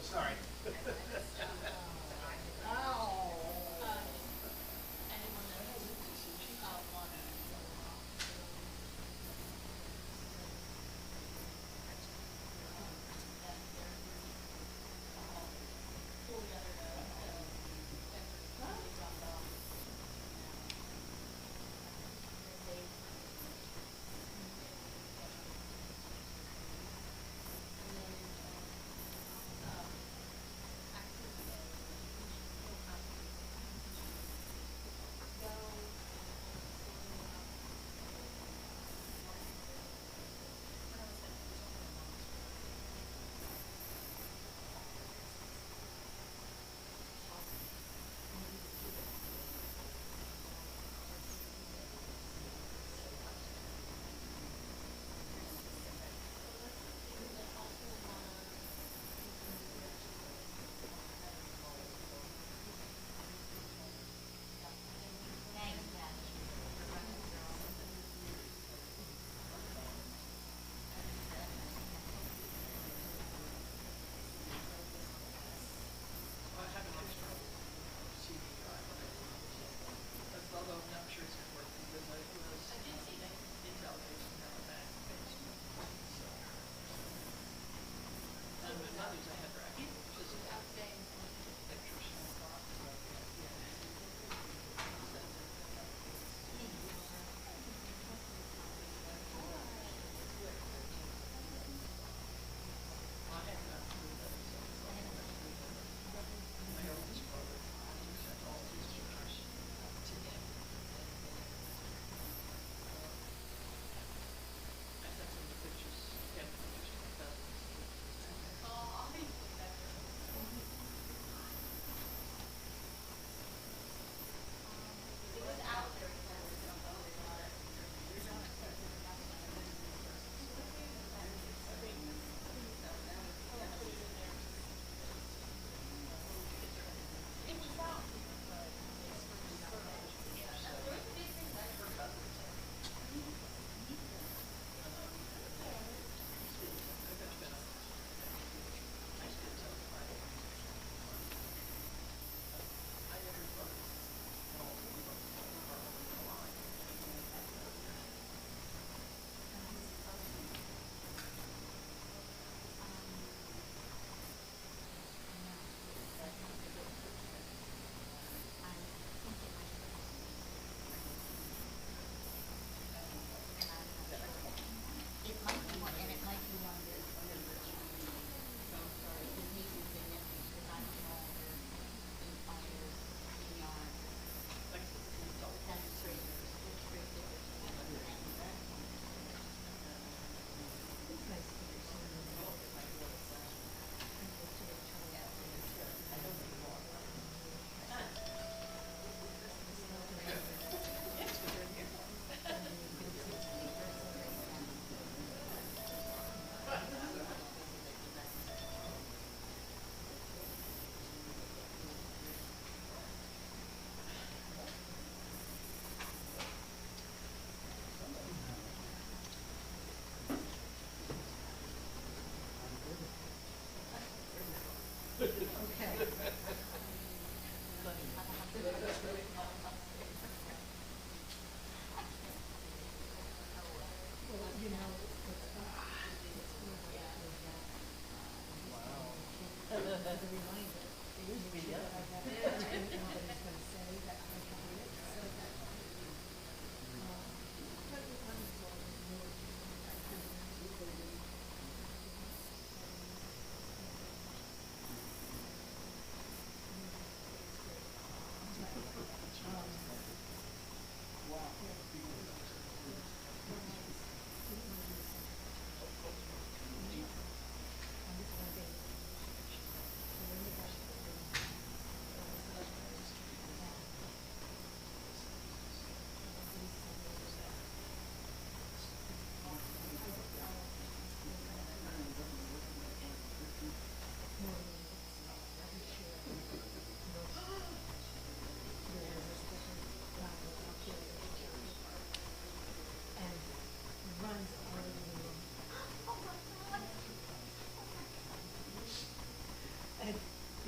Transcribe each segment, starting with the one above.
Sorry.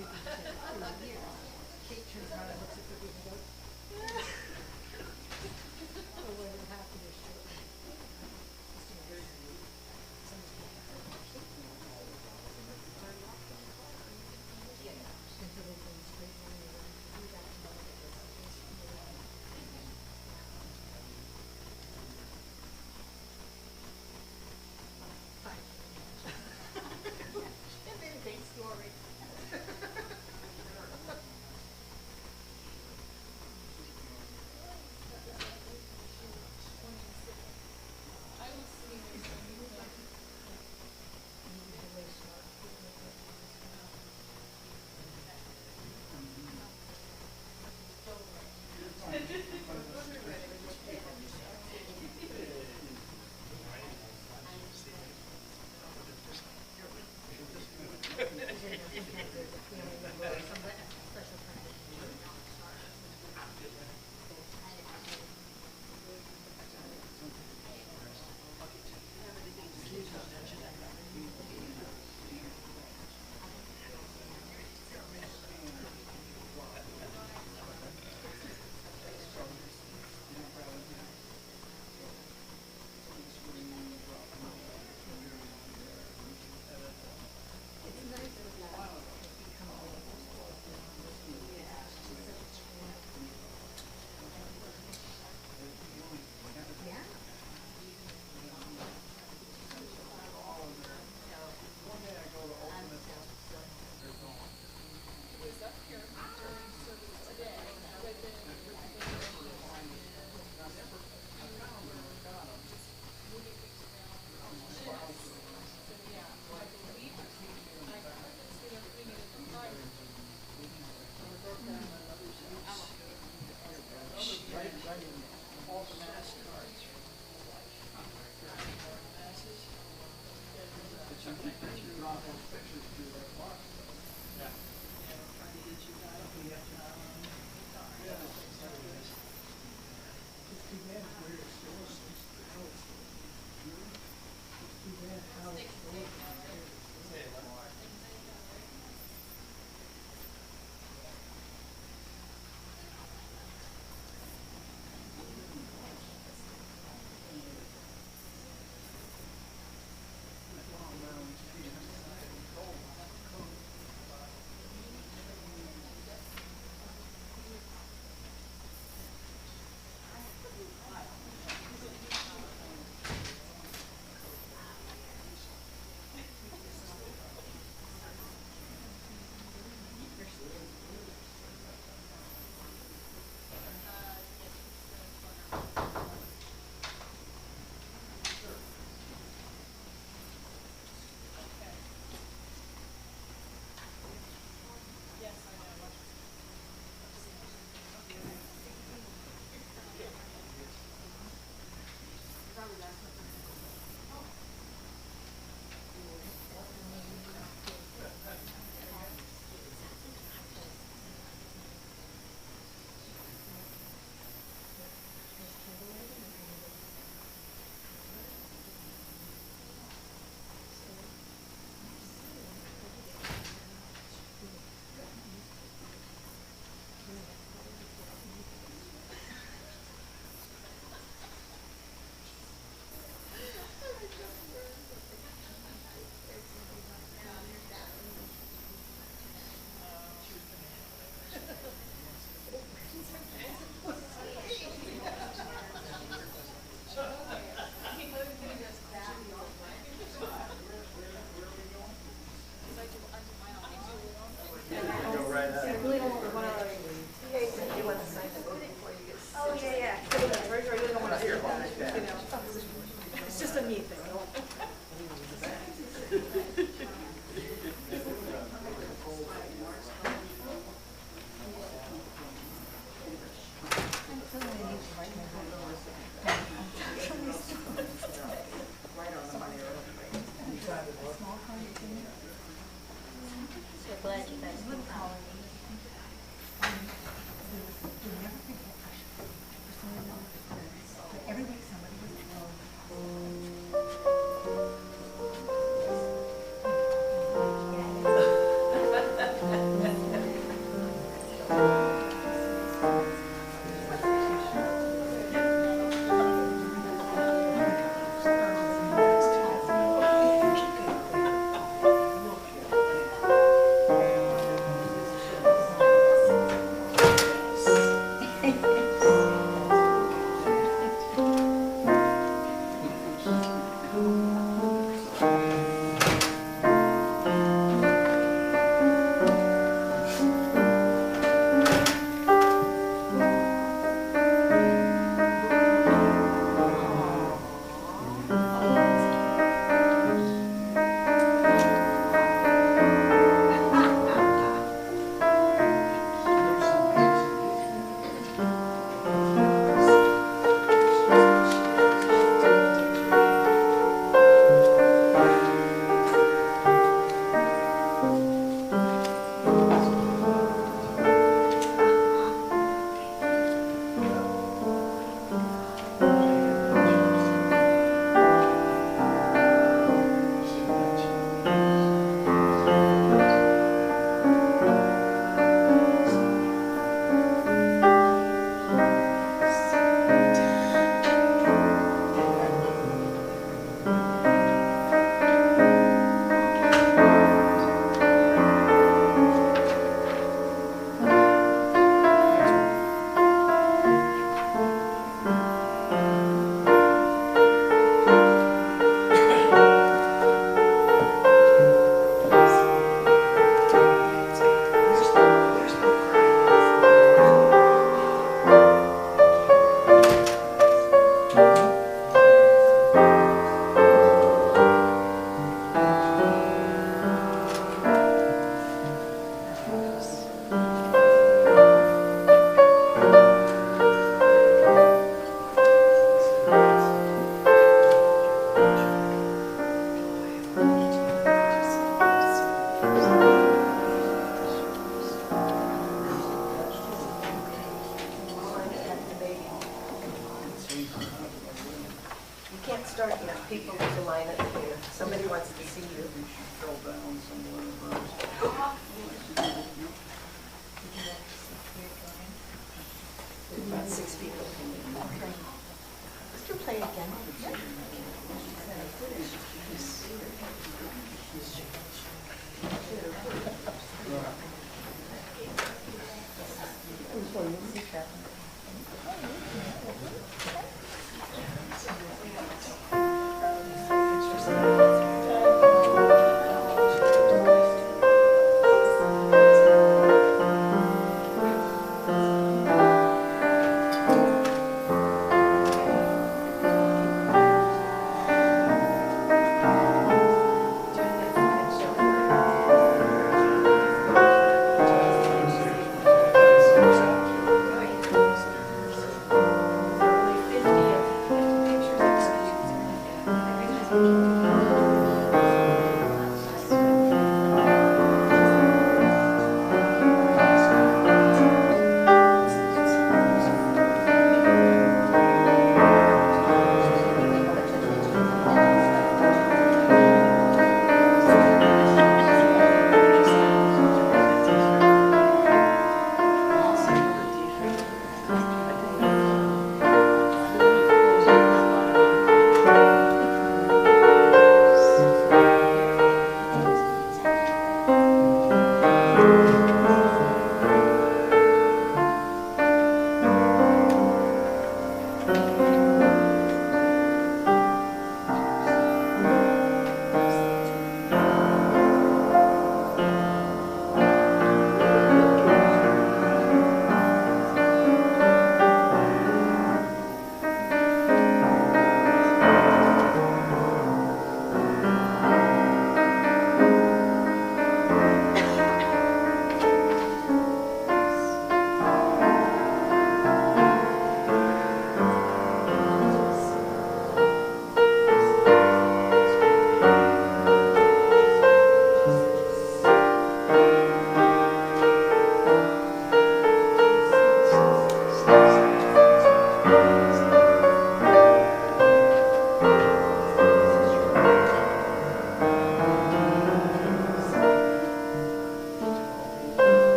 Kate turns around and looks at the people and goes, so what will happen is she'll until they can straight line and do that tomorrow. Fine. And then big story.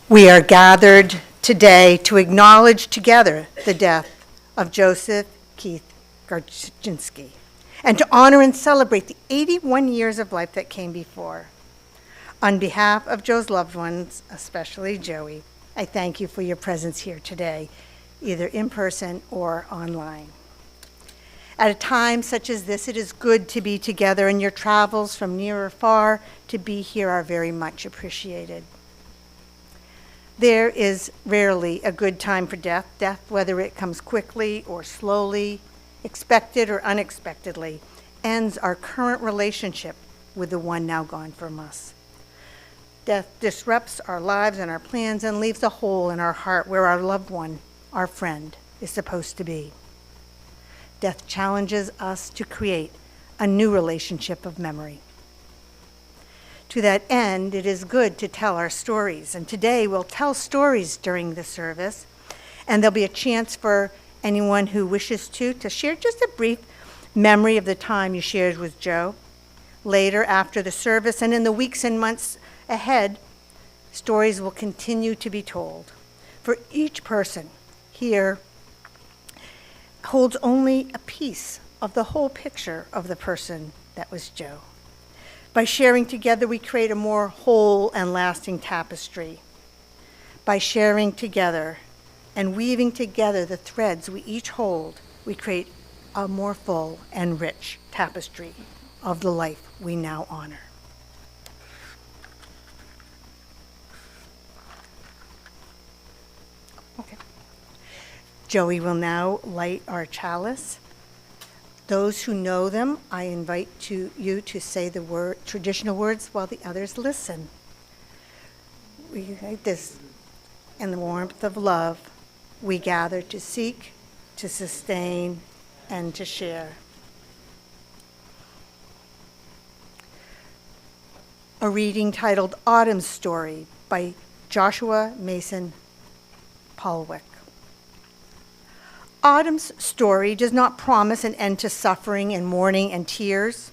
We are gathered today to acknowledge together the death of Joseph Keith Garchinsky and to honor and celebrate the 81 years of life that came before. On behalf of Joe's loved ones, especially Joey, I thank you for your presence here today, either in person or online. At a time such as this, it is good to be together, and your travels from near or far to be here are very much appreciated. There is rarely a good time for death. Death, whether it comes quickly or slowly, expected or unexpectedly, ends our current relationship with the one now gone from us. Death disrupts our lives and our plans and leaves a hole in our heart where our loved one, our friend, is supposed to be. Death challenges us to create a new relationship of memory. To that end, it is good to tell our stories, and today we'll tell stories during the service, and there'll be a chance for anyone who wishes to share just a brief memory of the time you shared with Joe. Later, after the service, and in the weeks and months ahead, stories will continue to be told. For each person here holds only a piece of the whole picture of the person that was Joe. By sharing together, we create a more whole and lasting tapestry. By sharing together and weaving together the threads we each hold, we create a more full and rich tapestry of the life we now honor. Okay. Joey will now light our chalice. Those who know them, I invite you to say the traditional words while the others listen. We write this: in the warmth of love, we gather to seek, to sustain, and to share. A reading titled Autumn's Story by Joshua Mason Polwick. Autumn's story does not promise an end to suffering and mourning and tears.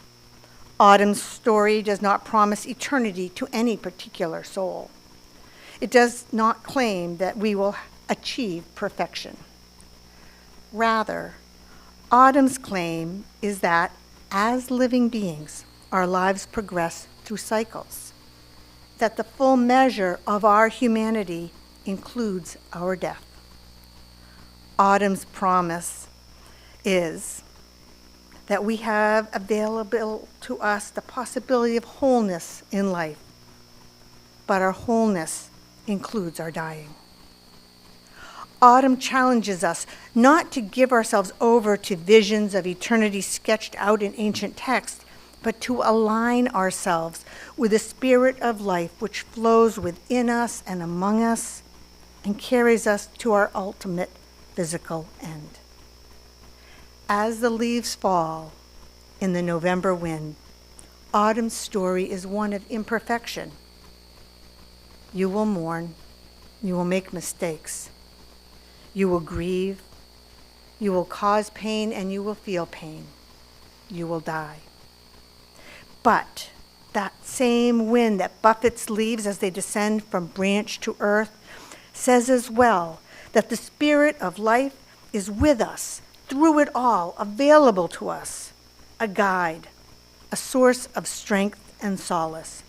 Autumn's story does not promise eternity to any particular soul. It does not claim that we will achieve perfection. Rather, Autumn's claim is that as living beings, our lives progress through cycles, that the full measure of our humanity includes our death. Autumn's promise is that we have available to us the possibility of wholeness in life, but our wholeness includes our dying. Autumn challenges us not to give ourselves over to visions of eternity sketched out in ancient texts, but to align ourselves with the spirit of life which flows within us and among us and carries us to our ultimate physical end. As the leaves fall in the November wind, autumn's story is one of imperfection. You will mourn, you will make mistakes, you will grieve, you will cause pain, and you will feel pain. You will die. But that same wind that buffets leaves as they descend from branch to earth says as well that the Spirit of life is with us through it all, available to us, a guide, a source of strength and solace.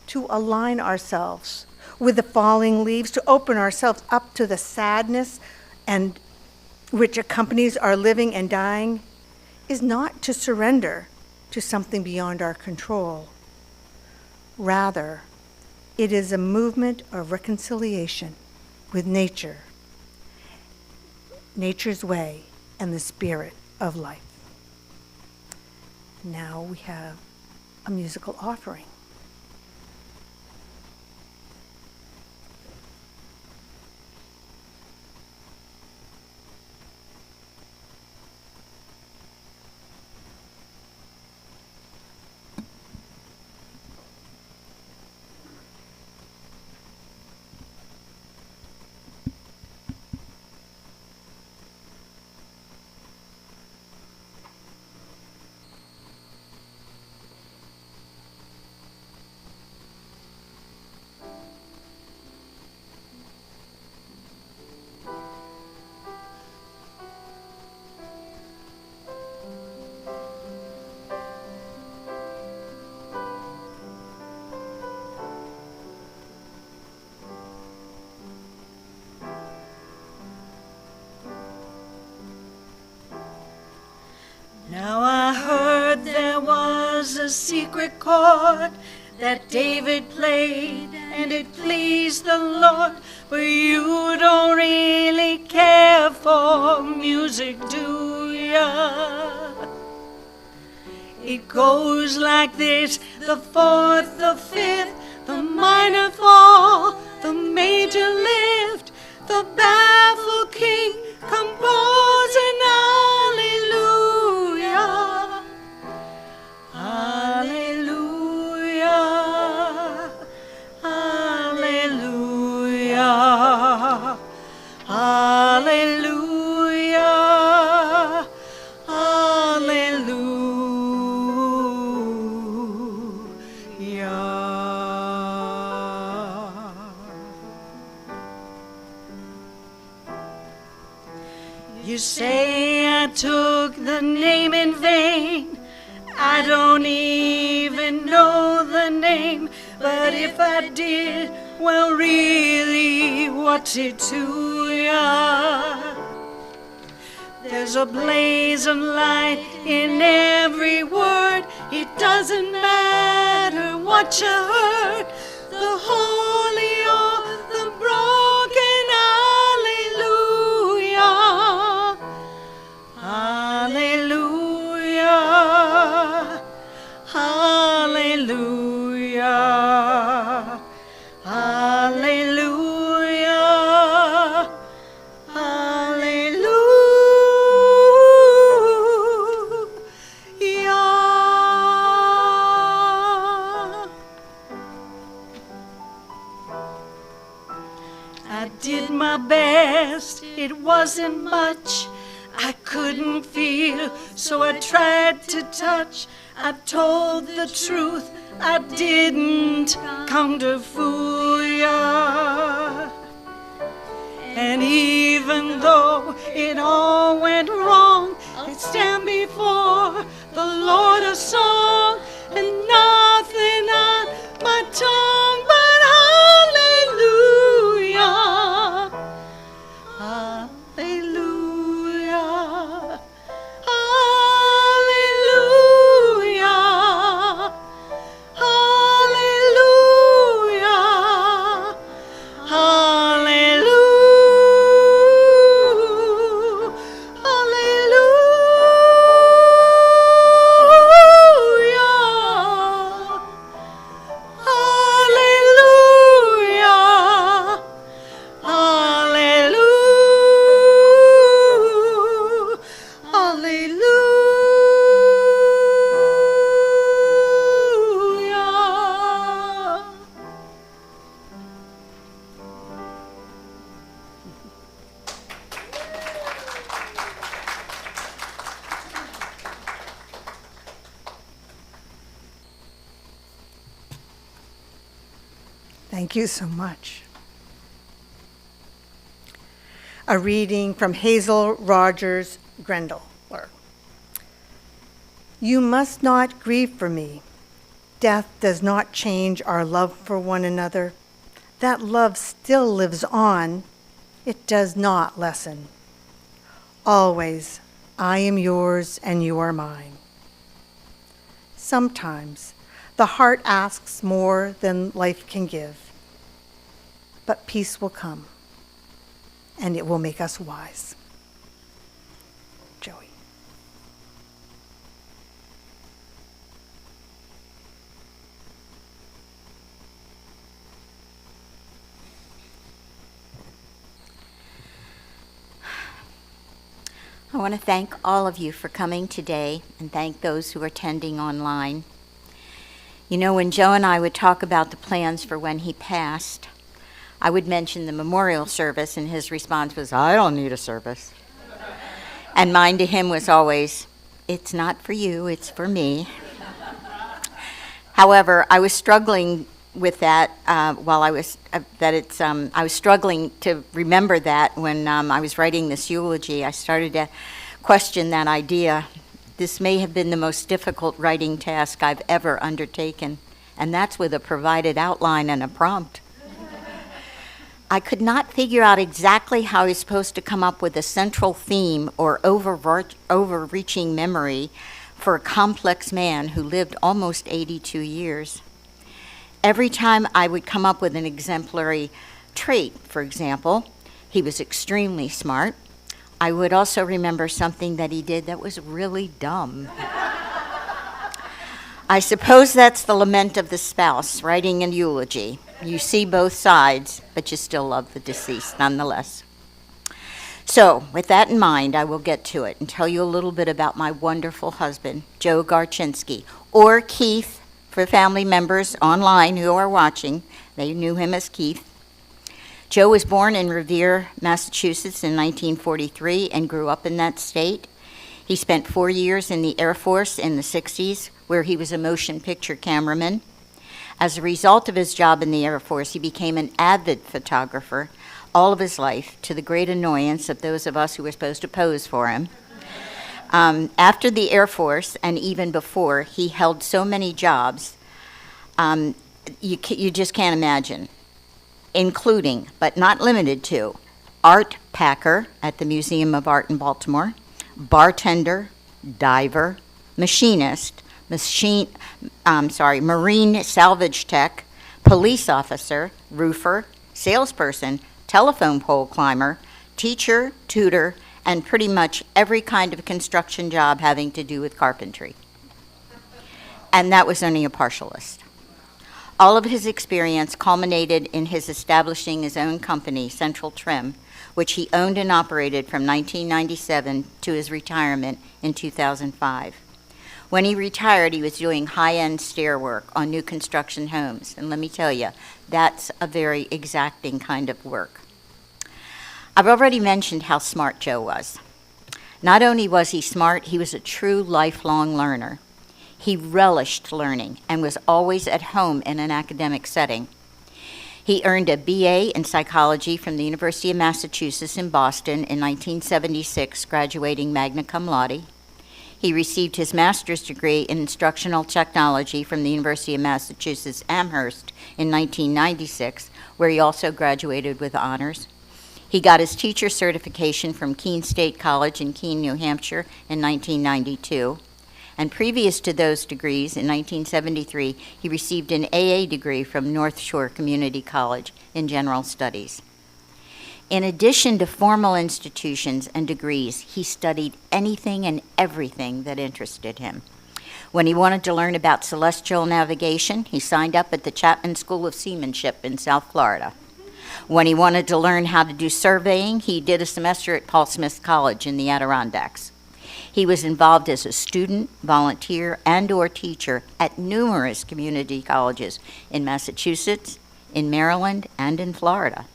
To align ourselves with the falling leaves, to open ourselves up to the sadness and which accompanies our living and dying, is not to surrender to something beyond our control. Rather, it is a movement of reconciliation with nature, nature's way, and the spirit of life. Now we have a musical offering. Now I heard there was a secret chord that David played, and it pleased the Lord. But you don't really care for music, do ya? It goes like this: the fourth, the fifth, the minor fall, the major lift, the baffled king compose an hallelujah, hallelujah, hallelujah, hallelujah, You say I took the name in vain. I don't even know the name, but if I did, well, really, what's it to ya? There's a blaze of light in every word. It doesn't matter what you heard, the holy or the broken. Hallelujah, hallelujah, hallelujah, hallelujah. I did my best, it wasn't much. I couldn't feel, so I tried to touch. I told the truth, I didn't come to fool ya. And even though it all went wrong, I'd stand before the Lord a song, and nothing on my tongue but hallelujah, hallelujah. Thank you so much. A reading from Hazel Rogers Grendler. You must not grieve for me. Death does not change our love for one another. That love still lives on. It does not lessen. Always, I am yours and you are mine. Sometimes, the heart asks more than life can give. But peace will come, and it will make us wise. Joey. I want to thank all of you for coming today and thank those who are attending online. You know, when Joe and I would talk about the plans for when he passed, I would mention the memorial service, and his response was, I don't need a service. And mine to him was always, it's not for you, it's for me. However, I was struggling with that I was struggling to remember that when I was writing this eulogy. I started to question that idea. This may have been the most difficult writing task I've ever undertaken, and that's with a provided outline and a prompt. I could not figure out exactly how I was supposed to come up with a central theme or overreaching memory for a complex man who lived almost 82 years. Every time I would come up with an exemplary trait, for example, he was extremely smart, I would also remember something that he did that was really dumb. I suppose that's the lament of the spouse writing an eulogy. You see both sides, but you still love the deceased nonetheless. So, with that in mind, I will get to it and tell you a little bit about my wonderful husband, Joe Garchinsky, or Keith, for family members online who are watching. They knew him as Keith. Joe was born in Revere, Massachusetts in 1943 and grew up in that state. He spent 4 years in the Air Force in the 60s, where he was a motion picture cameraman. As a result of his job in the Air Force, he became an avid photographer all of his life, to the great annoyance of those of us who were supposed to pose for him. After the Air Force, and even before, he held so many jobs, you just can't imagine, including, but not limited to, art packer at the Museum of Art in Baltimore, bartender, diver, machinist, marine salvage tech, police officer, roofer, salesperson, telephone pole climber, teacher, tutor, and pretty much every kind of construction job having to do with carpentry. And that was only a partial list. All of his experience culminated in his establishing his own company, Central Trim, which he owned and operated from 1997 to his retirement in 2005. When he retired, he was doing high-end stair work on new construction homes. And let me tell you, that's a very exacting kind of work. I've already mentioned how smart Joe was. Not only was he smart, he was a true lifelong learner. He relished learning and was always at home in an academic setting. He earned a BA in psychology from the University of Massachusetts in Boston in 1976, graduating magna cum laude. He received his master's degree in instructional technology from the University of Massachusetts Amherst in 1996, where he also graduated with honors. He got his teacher certification from Keene State College in Keene, New Hampshire in 1992. And previous to those degrees, in 1973, he received an AA degree from North Shore Community College in General Studies. In addition to formal institutions and degrees, he studied anything and everything that interested him. When he wanted to learn about celestial navigation, he signed up at the Chapman School of Seamanship in South Florida. When he wanted to learn how to do surveying, he did a semester at Paul Smith College in the Adirondacks. He was involved as a student, volunteer, and/or teacher at numerous community colleges in Massachusetts, in Maryland, and in Florida.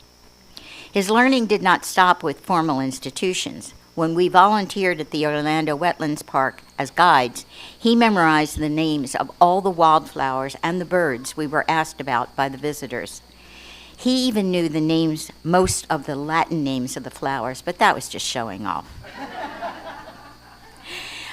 His learning did not stop with formal institutions. When we volunteered at the Orlando Wetlands Park as guides, he memorized the names of all the wildflowers and the birds we were asked about by the visitors. He even knew the names, most of the Latin names of the flowers, but that was just showing off.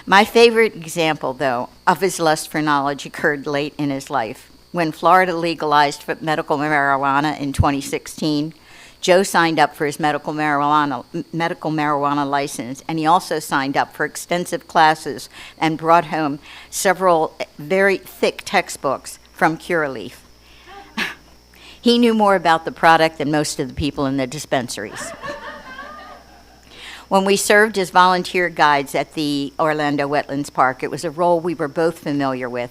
My favorite example, though, of his lust for knowledge occurred late in his life. When Florida legalized medical marijuana in 2016, Joe signed up for his medical marijuana license, and he also signed up for extensive classes and brought home several very thick textbooks from Curaleaf. He knew more about the product than most of the people in the dispensaries. When we served as volunteer guides at the Orlando Wetlands Park, it was a role we were both familiar with.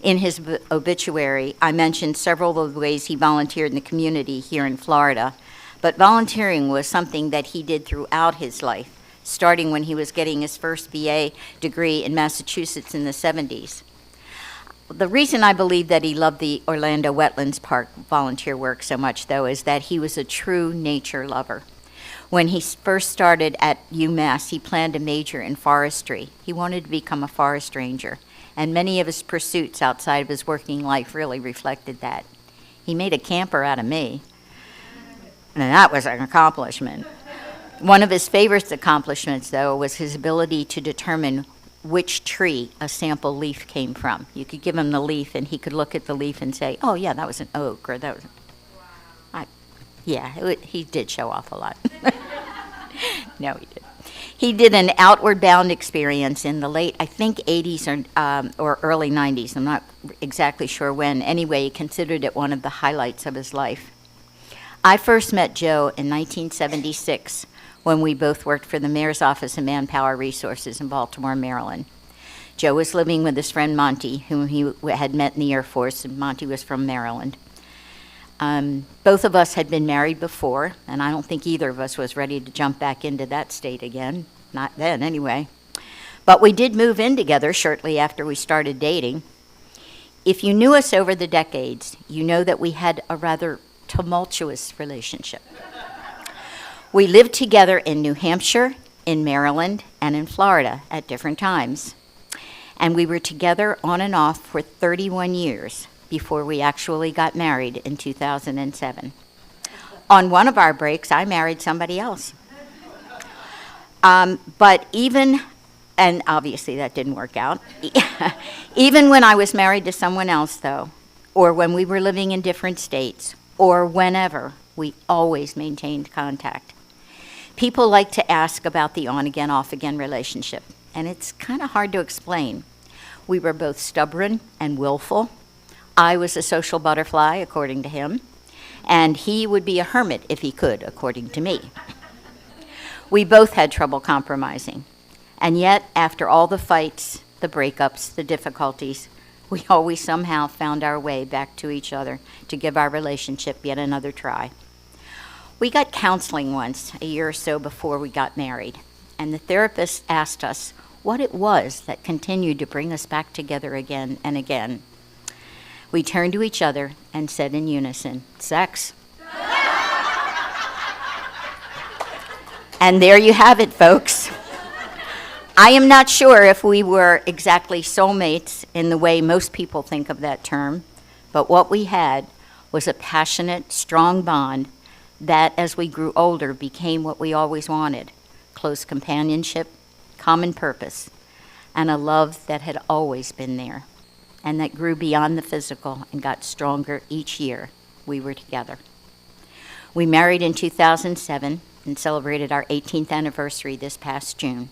In his obituary, I mentioned several of the ways he volunteered in the community here in Florida, but volunteering was something that he did throughout his life, starting when he was getting his first BA degree in Massachusetts in the 70s. The reason I believe that he loved the Orlando Wetlands Park volunteer work so much, though, is that he was a true nature lover. When he first started at UMass, he planned a major in forestry. He wanted to become a forest ranger, and many of his pursuits outside of his working life really reflected that. He made a camper out of me, and that was an accomplishment. One of his favorite accomplishments, though, was his ability to determine which tree a sample leaf came from. You could give him the leaf, and he could look at the leaf and say, oh, yeah, that was an oak, or that was... he did show off a lot. No, he did. He did an outward bound experience in the late, I think, 80s or early 90s. I'm not exactly sure when. Anyway, he considered it one of the highlights of his life. I first met Joe in 1976 when we both worked for the Mayor's Office of Manpower Resources in Baltimore, Maryland. Joe was living with his friend Monty, whom he had met in the Air Force, and Monty was from Maryland. Both of us had been married before, and I don't think either of us was ready to jump back into that state again. Not then, anyway. But we did move in together shortly after we started dating. If you knew us over the decades, you know that we had a rather tumultuous relationship. We lived together in New Hampshire, in Maryland, and in Florida at different times. And we were together on and off for 31 years before we actually got married in 2007. On one of our breaks, I married somebody else. But even, and obviously that didn't work out, even when I was married to someone else, though, or when we were living in different states, or whenever, we always maintained contact. People like to ask about the on-again, off-again relationship, and it's kind of hard to explain. We were both stubborn and willful. I was a social butterfly, according to him, and he would be a hermit if he could, according to me. We both had trouble compromising, and yet, after all the fights, the breakups, the difficulties, we always somehow found our way back to each other to give our relationship yet another try. We got counseling once, a year or so before we got married, and the therapist asked us what it was that continued to bring us back together again and again. We turned to each other and said in unison, sex. And there you have it, folks. I am not sure if we were exactly soulmates in the way most people think of that term, but what we had was a passionate, strong bond that, as we grew older, became what we always wanted: close companionship, common purpose, and a love that had always been there, and that grew beyond the physical and got stronger each year we were together. We married in 2007 and celebrated our 18th anniversary this past June.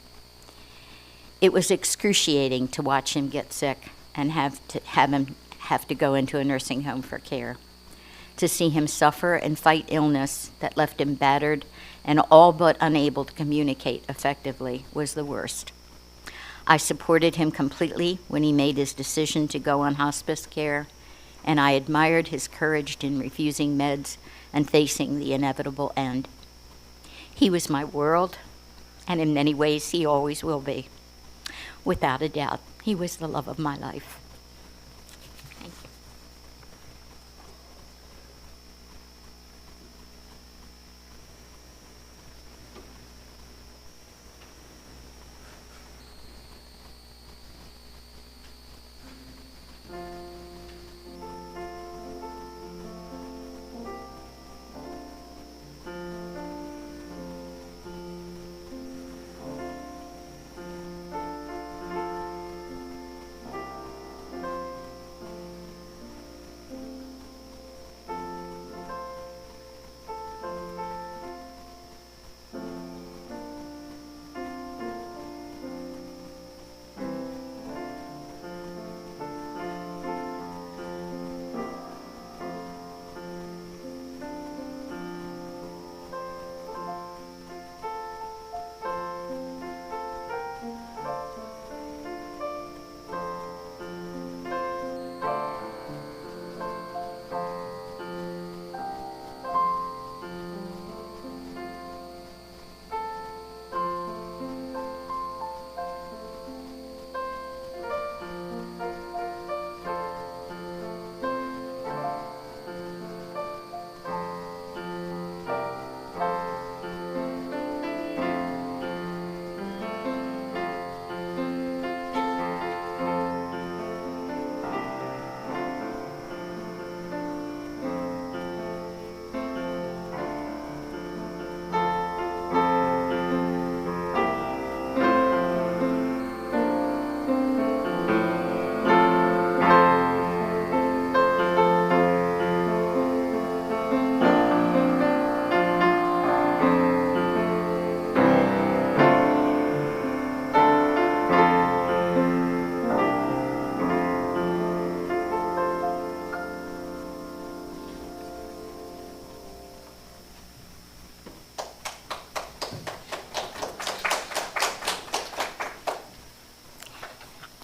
It was excruciating to watch him get sick and have to go into a nursing home for care. To see him suffer and fight illness that left him battered and all but unable to communicate effectively was the worst. I supported him completely when he made his decision to go on hospice care, and I admired his courage in refusing meds and facing the inevitable end. He was my world, and in many ways he always will be. Without a doubt, he was the love of my life. Thank you.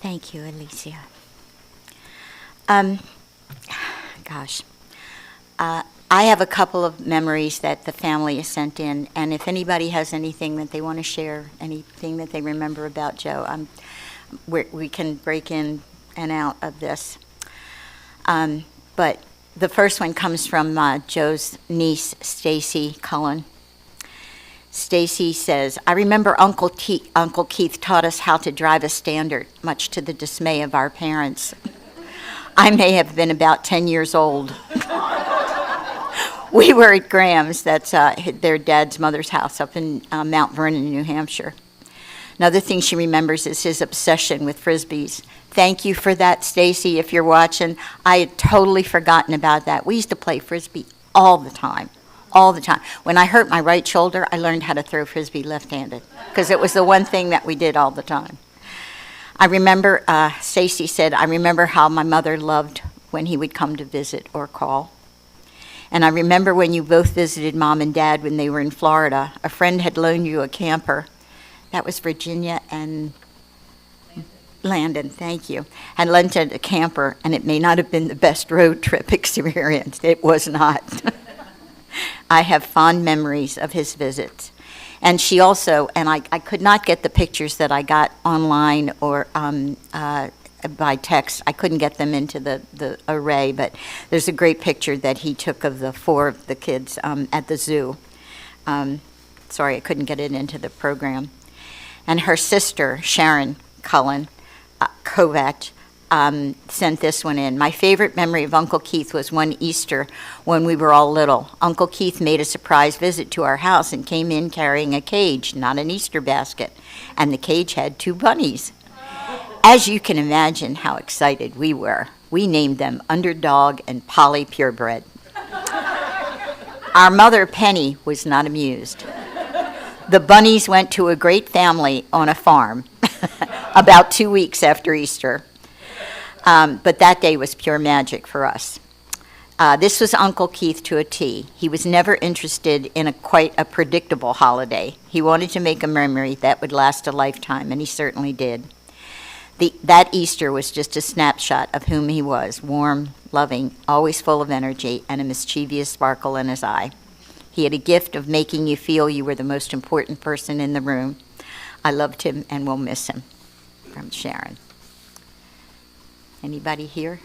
Thank you, Alicia. Um, gosh. I have a couple of memories that the family has sent in, and if anybody has anything that they want to share, anything that they remember about Joe, we can break in and out of this. But the first one comes from Joe's niece, Stacy Cullen. Stacy says, I remember Uncle Keith taught us how to drive a Standard, much to the dismay of our parents. I may have been about 10 years old. We were at Graham's, that's their dad's mother's house up in Mount Vernon, New Hampshire. Another thing she remembers is his obsession with Frisbees. Thank you for that, Stacy, if you're watching. I had totally forgotten about that. We used to play Frisbee all the time. All the time. When I hurt my right shoulder, I learned how to throw Frisbee left-handed because it was the one thing that we did all the time. I remember, Stacy said, I remember how my mother loved when he would come to visit or call. And I remember when you both visited Mom and Dad when they were in Florida, a friend had loaned you a camper. That was Virginia and Landon, thank you. Had lent a camper, and it may not have been the best road trip experience. It was not. I have fond memories of his visits. And she also, and I could not get the pictures that I got online or by text. I couldn't get them into the array, but there's a great picture that he took of the 4 of the kids at the zoo. Sorry, I couldn't get it into the program. And her sister, Sharon Cullen Kovac, sent this one in. My favorite memory of Uncle Keith was one Easter when we were all little. Uncle Keith made a surprise visit to our house and came in carrying a cage, not an Easter basket, and the cage had 2 bunnies. As you can imagine how excited we were, we named them Underdog and Polly Purebred. Our mother, Penny, was not amused. The bunnies went to a great family on a farm about 2 weeks after Easter. But that day was pure magic for us. This was Uncle Keith to a T. He was never interested in quite a predictable holiday. He wanted to make a memory that would last a lifetime, and he certainly did. That Easter was just a snapshot of whom he was, warm, loving, always full of energy, and a mischievous sparkle in his eye. He had a gift of making you feel you were the most important person in the room. I loved him and will miss him. From Sharon. Anybody here?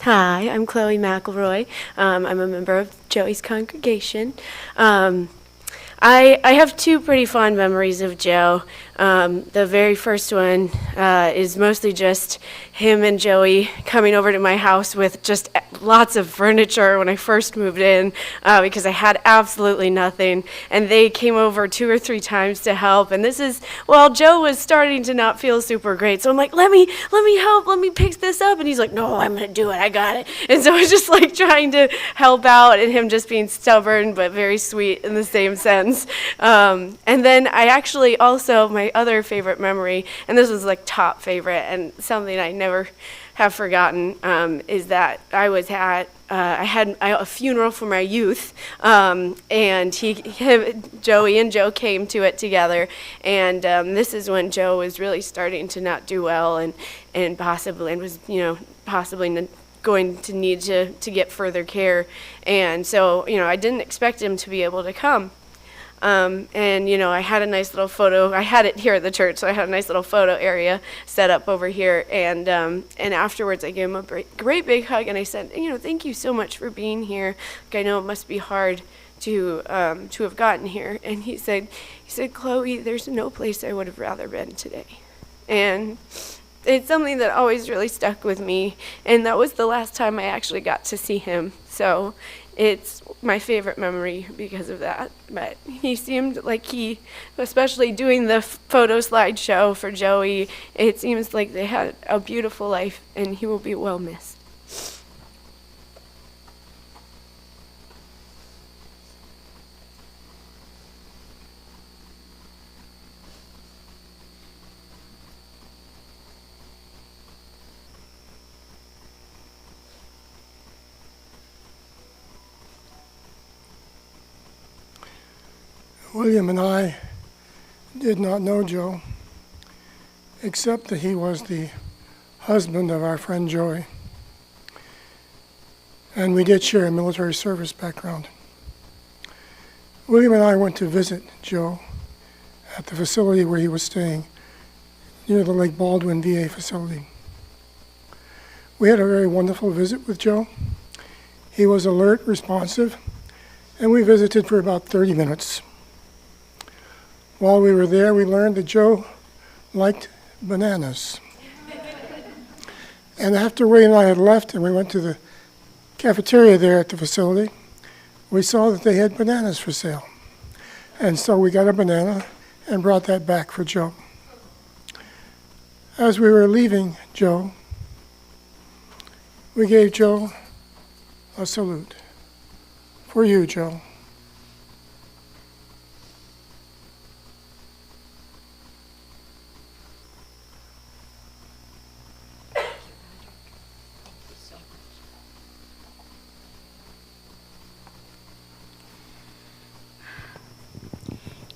Hi, I'm Chloe McElroy. I'm a member of Joey's congregation. I have 2 pretty fond memories of Joe. The very first one is mostly just him and Joey coming over to my house with just lots of furniture when I first moved in because I had absolutely nothing. And they came over 2 or 3 times to help. And this is, well, Joe was starting to not feel super great. So I'm like, let me help, let me pick this up. And he's like, no, I'm going to do it, I got it. And so I was just like trying to help out and him just being stubborn but very sweet in the same sense. And then I actually also, my other favorite memory, and this was like top favorite and something I never have forgotten, is that I was at, I had a funeral for my youth, and Joey and Joe came to it together, and this is when Joe was really starting to not do well and possibly, was, possibly going to need to get further care, and so, I didn't expect him to be able to come. And, I had a nice little photo. I had it here at the church, so I had a nice little photo area set up over here. And afterwards, I gave him a great big hug, and I said, thank you so much for being here. Like, I know it must be hard to have gotten here. And he said, Chloe, there's no place I would have rather been today. And it's something that always really stuck with me. And that was the last time I actually got to see him. So it's my favorite memory because of that. But he seemed like especially doing the photo slideshow for Joey, it seems like they had a beautiful life, and he will be well missed. William and I did not know Joe, except that he was the husband of our friend Joey. And we did share a military service background. William and I went to visit Joe at the facility where he was staying, near the Lake Baldwin VA facility. We had a very wonderful visit with Joe. He was alert, responsive, and we visited for about 30 minutes. While we were there, we learned that Joe liked bananas. And after Ray and I had left and we went to the cafeteria there at the facility, we saw that they had bananas for sale. And so we got a banana and brought that back for Joe. As we were leaving Joe, we gave Joe a salute. For you, Joe.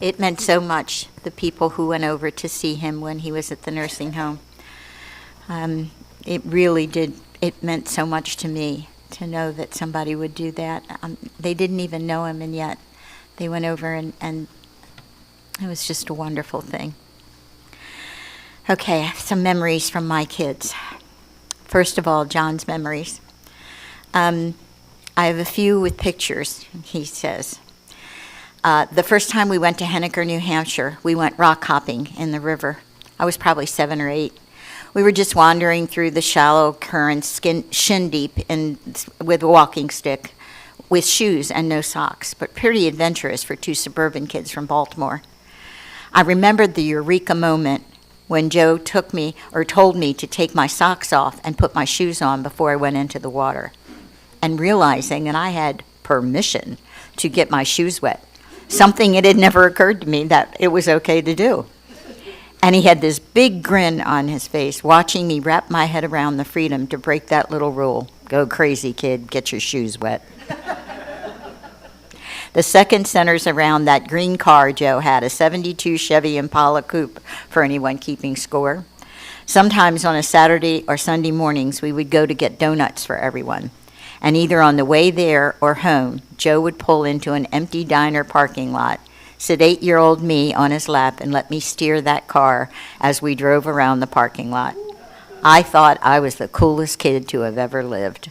It meant so much, the people who went over to see him when he was at the nursing home. It really did, it meant so much to me to know that somebody would do that. They didn't even know him, and yet they went over, and it was just a wonderful thing. Okay, some memories from my kids. First of all, John's memories. I have a few with pictures, he says. The first time we went to Henniker, New Hampshire, we went rock hopping in the river. I was probably 7 or 8. We were just wandering through the shallow currents, shin deep, with a walking stick, with shoes and no socks, but pretty adventurous for 2 suburban kids from Baltimore. I remembered the eureka moment when Joe told me to take my socks off and put my shoes on before I went into the water, and realizing that I had permission to get my shoes wet. Something it had never occurred to me that it was okay to do. And he had this big grin on his face, watching me wrap my head around the freedom to break that little rule. Go crazy, kid, get your shoes wet. The second centers around that green car Joe had, a 72 Chevy Impala coupe, for anyone keeping score. Sometimes on a Saturday or Sunday mornings, we would go to get donuts for everyone. And either on the way there or home, Joe would pull into an empty diner parking lot, sit 8-year-old me on his lap, and let me steer that car as we drove around the parking lot. I thought I was the coolest kid to have ever lived.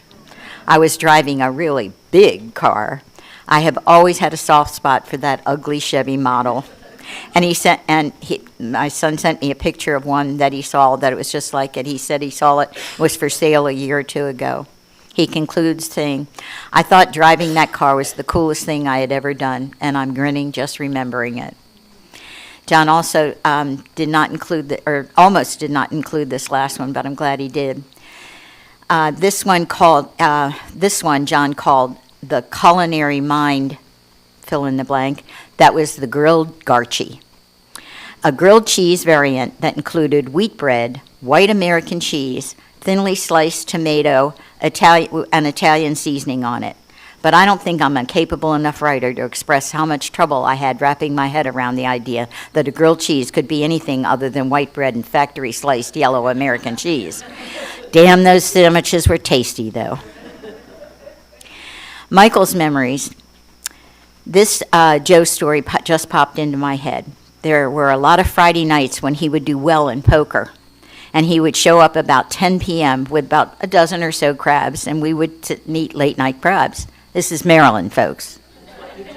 I was driving a really big car. I have always had a soft spot for that ugly Chevy model. And my son sent me a picture of one that he saw that it was just like it. He said he saw it was for sale a year or 2 ago. He concludes saying, I thought driving that car was the coolest thing I had ever done, and I'm grinning just remembering it. John also almost did not include this last one, but I'm glad he did. This one John called the culinary mind, fill in the blank. That was the grilled Garchi. A grilled cheese variant that included wheat bread, white American cheese, thinly sliced tomato, an Italian seasoning on it. But I don't think I'm a capable enough writer to express how much trouble I had wrapping my head around the idea that a grilled cheese could be anything other than white bread and factory-sliced yellow American cheese. Damn, those sandwiches were tasty, though. Michael's memories. This Joe story just popped into my head. There were a lot of Friday nights when he would do well in poker. And he would show up about 10 p.m. with about a dozen or so crabs, and we would sit and eat late-night crabs. This is Maryland, folks.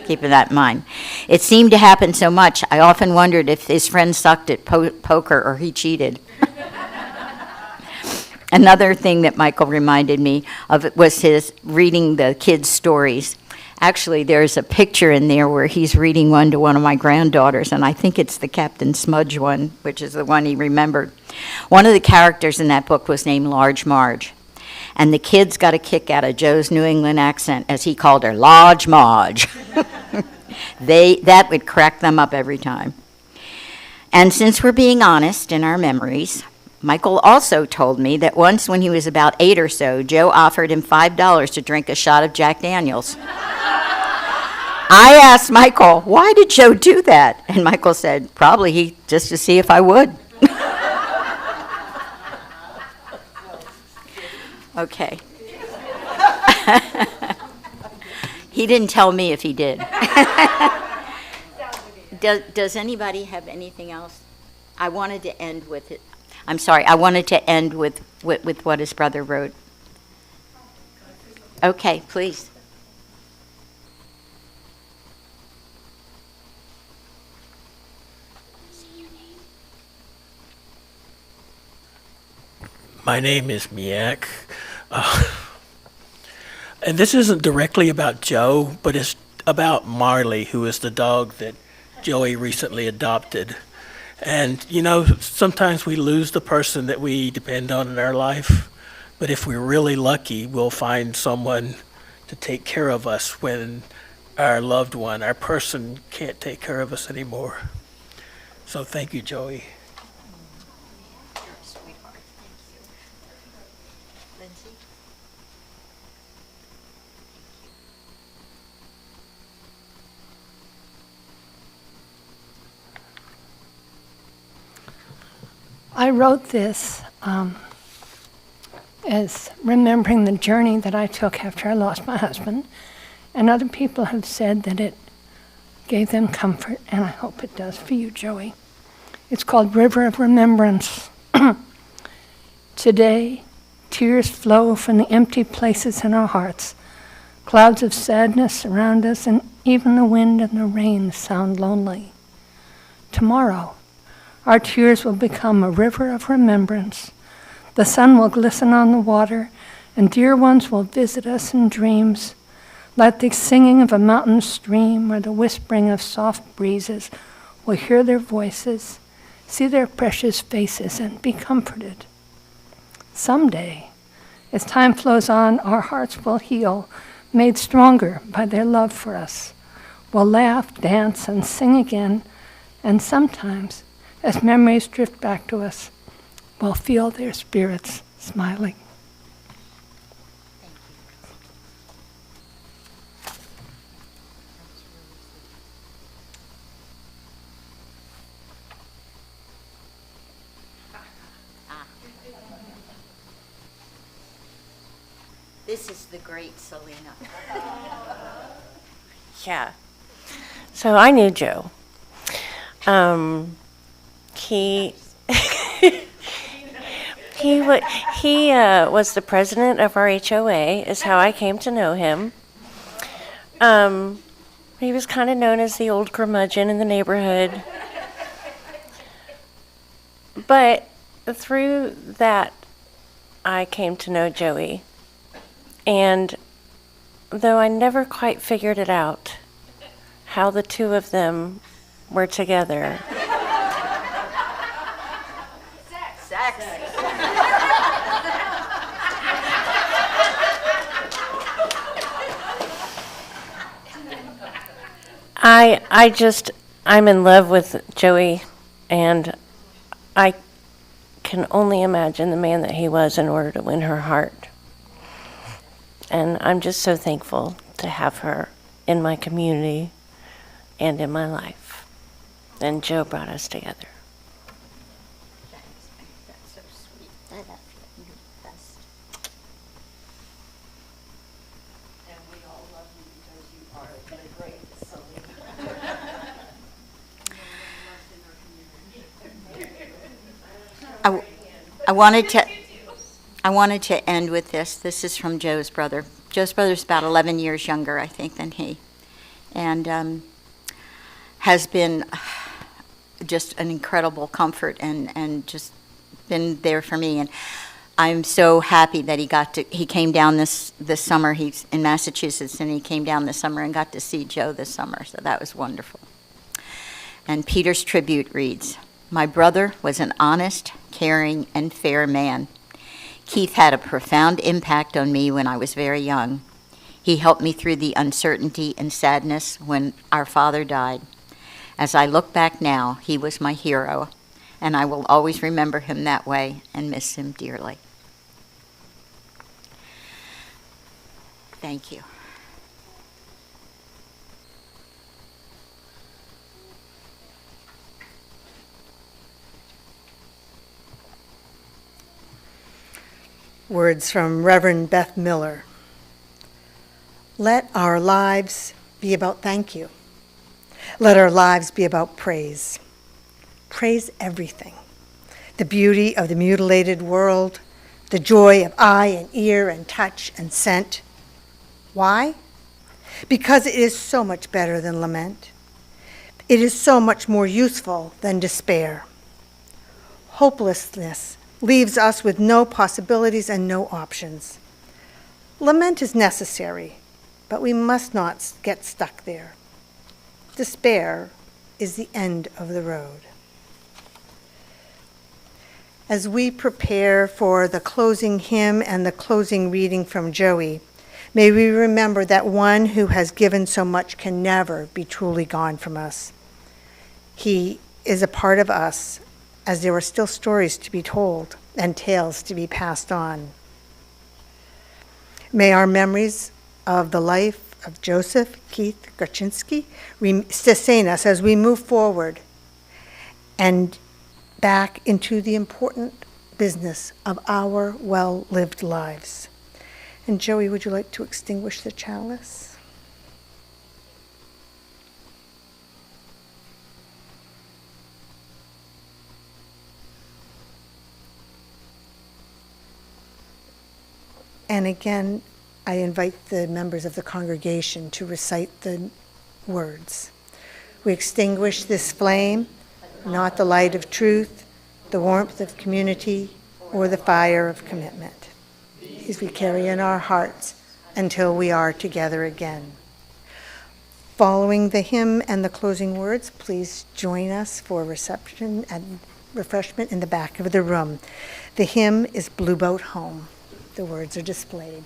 Keeping that in mind. It seemed to happen so much, I often wondered if his friends sucked at poker or he cheated. Another thing that Michael reminded me of was his reading the kids' stories. Actually, there's a picture in there where he's reading one to one of my granddaughters, and I think it's the Captain Smudge one, which is the one he remembered. One of the characters in that book was named Large Marge, and the kids got a kick out of Joe's New England accent, as he called her, Large Marge. That would crack them up every time. And since we're being honest in our memories, Michael also told me that once when he was about 8 or so, Joe offered him $5 to drink a shot of Jack Daniels. I asked Michael, why did Joe do that? And Michael said, probably just to see if I would. Okay. He didn't tell me if he did. Does anybody have anything else? I wanted to end with it. I'm sorry, I wanted to end with what his brother wrote. Okay, please. My name is Miak. And this isn't directly about Joe, but it's about Marley, who is the dog that Joey recently adopted. And, you know, sometimes we lose the person that we depend on in our life, but if we're really lucky, we'll find someone to take care of us when our loved one, our person, can't take care of us anymore. So thank you, Joey. I wrote this as remembering the journey that I took after I lost my husband, and other people have said that it gave them comfort, and I hope it does for you, Joey. It's called River of Remembrance. Today, tears flow from the empty places in our hearts. Clouds of sadness surround us, and even the wind and the rain sound lonely. Tomorrow, our tears will become a river of remembrance. The sun will glisten on the water, and dear ones will visit us in dreams, like the singing of a mountain stream or the whispering of soft breezes. We'll hear their voices, see their precious faces, and be comforted. Someday, as time flows on, our hearts will heal, made stronger by their love for us. We'll laugh, dance, and sing again, and sometimes, as memories drift back to us, we'll feel their spirits smiling. This is the great Selena. Yeah. So I knew Joe. He was the president of our HOA, is how I came to know him. He was kind of known as the old curmudgeon in the neighborhood. But through that, I came to know Joey. And though I never quite figured it out, how the two of them were together. Sex. I'm in love with Joey, and I can only imagine the man that he was in order to win her heart. And I'm just so thankful to have her in my community and in my life. And Joe brought us together. That's so sweet. I love you. You're the best. And we all love you because you are the great Selena. I wanted to end with this. This is from Joe's brother. Joe's brother's about 11 years younger, I think, than he, and has been just an incredible comfort and just been there for me. And I'm so happy that he came down this summer. He's in Massachusetts, and he came down this summer and got to see Joe this summer. So that was wonderful. And Peter's tribute reads, "My brother was an honest, caring, and fair man. Keith had a profound impact on me when I was very young. He helped me through the uncertainty and sadness when our father died. As I look back now, he was my hero, and I will always remember him that way and miss him dearly." Thank you. words from Reverend Beth Miller. Let our lives be about thank you. Let our lives be about praise. Praise everything. The beauty of the mutilated world, the joy of eye and ear and touch and scent. Why? Because it is so much better than lament. It is so much more useful than despair. Hopelessness leaves us with no possibilities and no options. Lament is necessary, but we must not get stuck there. Despair is the end of the road. As we prepare for the closing hymn and the closing reading from Joey, may we remember that one who has given so much can never be truly gone from us. He is a part of us, as there are still stories to be told and tales to be passed on. May our memories of the life of Joseph Keith Garchinsky sustain us as we move forward and back into the important business of our well-lived lives. And Joey, would you like to extinguish the chalice? And again, I invite the members of the congregation to recite the words. We extinguish this flame, not the light of truth, the warmth of community, or the fire of commitment. These we carry in our hearts until we are together again. Following the hymn and the closing words, please join us for reception and refreshment in the back of the room. The hymn is Blue Boat Home. The words are displayed.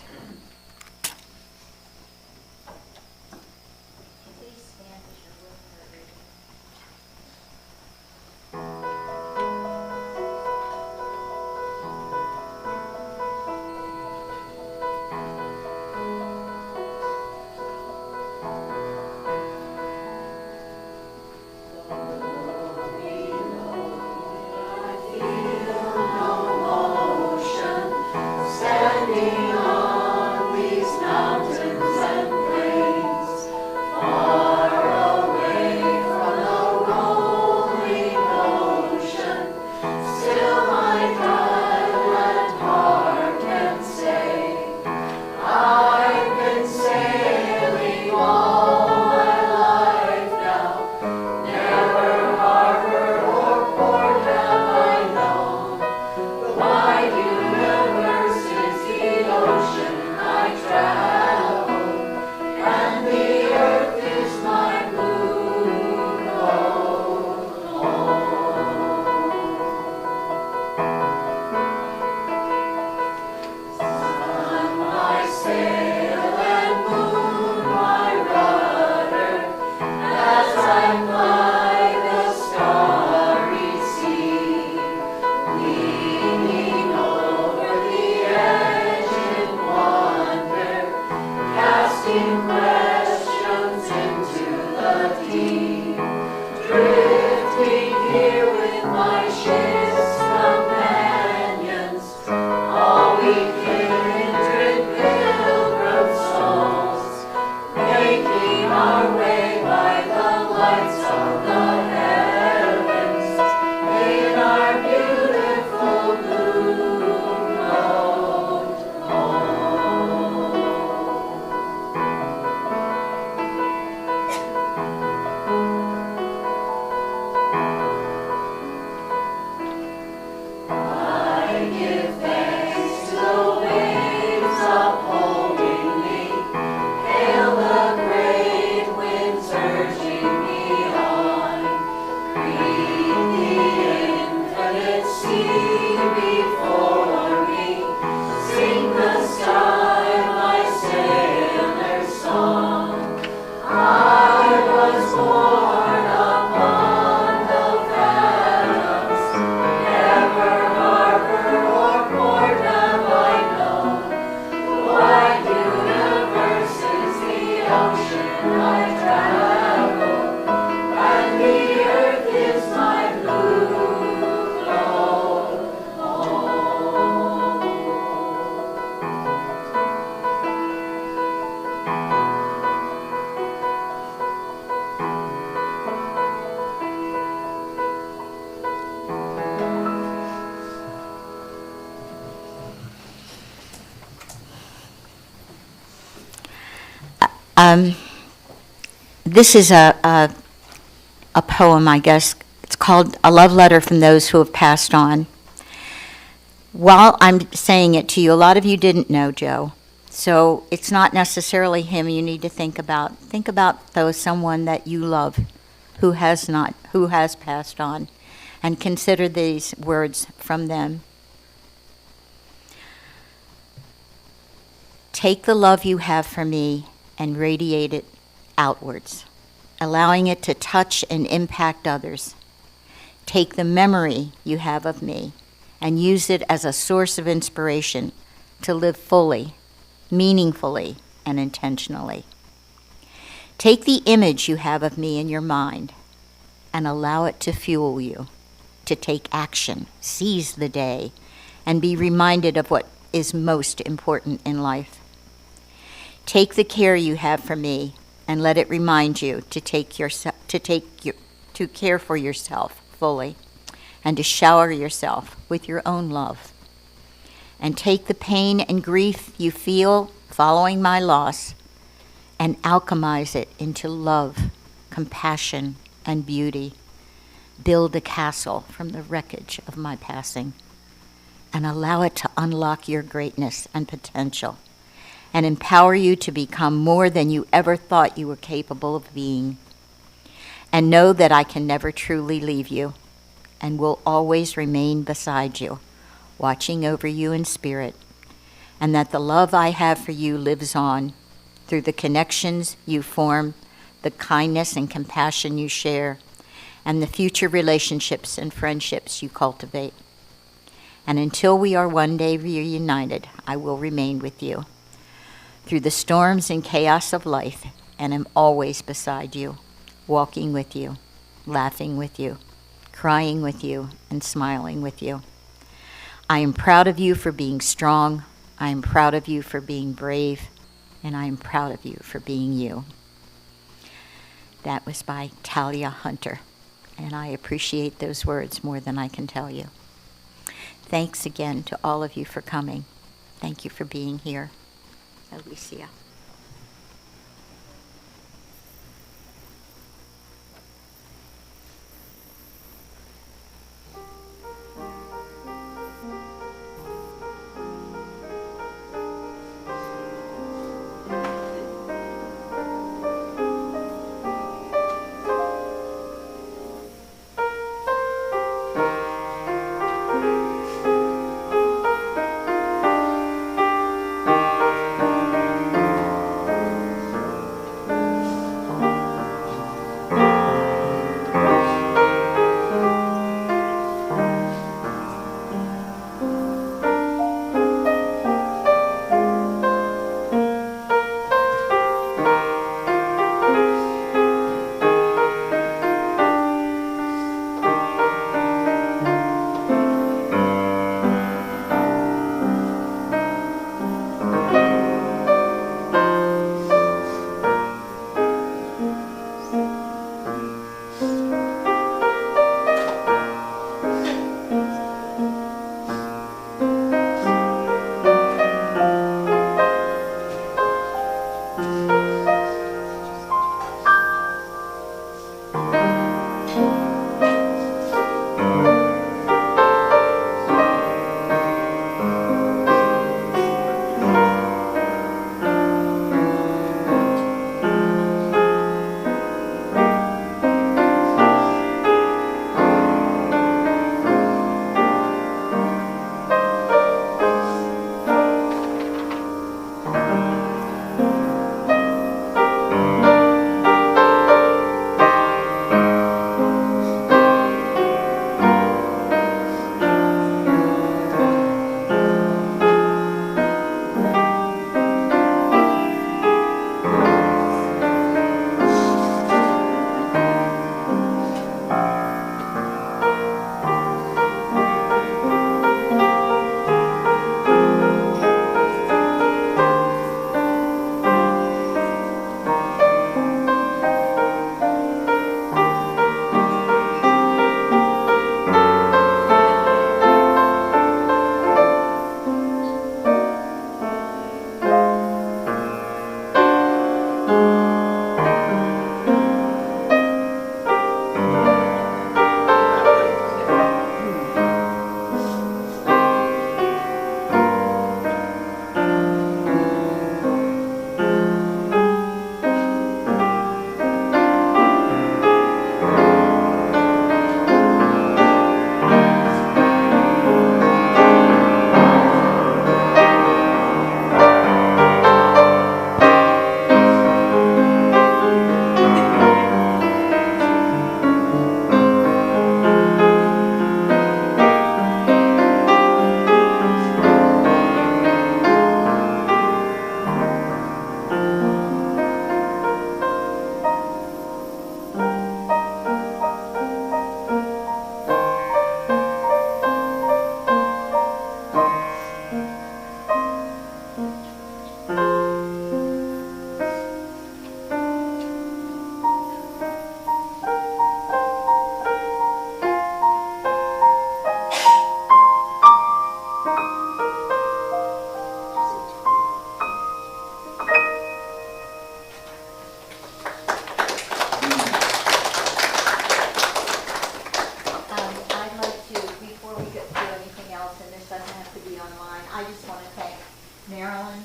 This is a poem, I guess. It's called A Love Letter from Those Who Have Passed On. While I'm saying it to you, a lot of you didn't know Joe, so it's not necessarily him you need to think about. Think about, though, someone that you love who has passed on, and consider these words from them. Take the love you have for me and radiate it outwards, allowing it to touch and impact others. Take the memory you have of me and use it as a source of inspiration to live fully, meaningfully, and intentionally. Take the image you have of me in your mind and allow it to fuel you, to take action, seize the day, and be reminded of what is most important in life. Take the care you have for me and let it remind you to care for yourself fully and to shower yourself with your own love. And take the pain and grief you feel following my loss and alchemize it into love, compassion, and beauty. Build a castle from the wreckage of my passing and allow it to unlock your greatness and potential and empower you to become more than you ever thought you were capable of being. And know that I can never truly leave you and will always remain beside you, watching over you in spirit, and that the love I have for you lives on through the connections you form, the kindness and compassion you share, and the future relationships and friendships you cultivate. And until we are one day reunited, I will remain with you through the storms and chaos of life, and am always beside you, walking with you, laughing with you, crying with you, and smiling with you. I am proud of you for being strong. I am proud of you for being brave, and I am proud of you for being you. That was by Talia Hunter, and I appreciate those words more than I can tell you. Thanks again to all of you for coming. Thank you for being here. Alicia.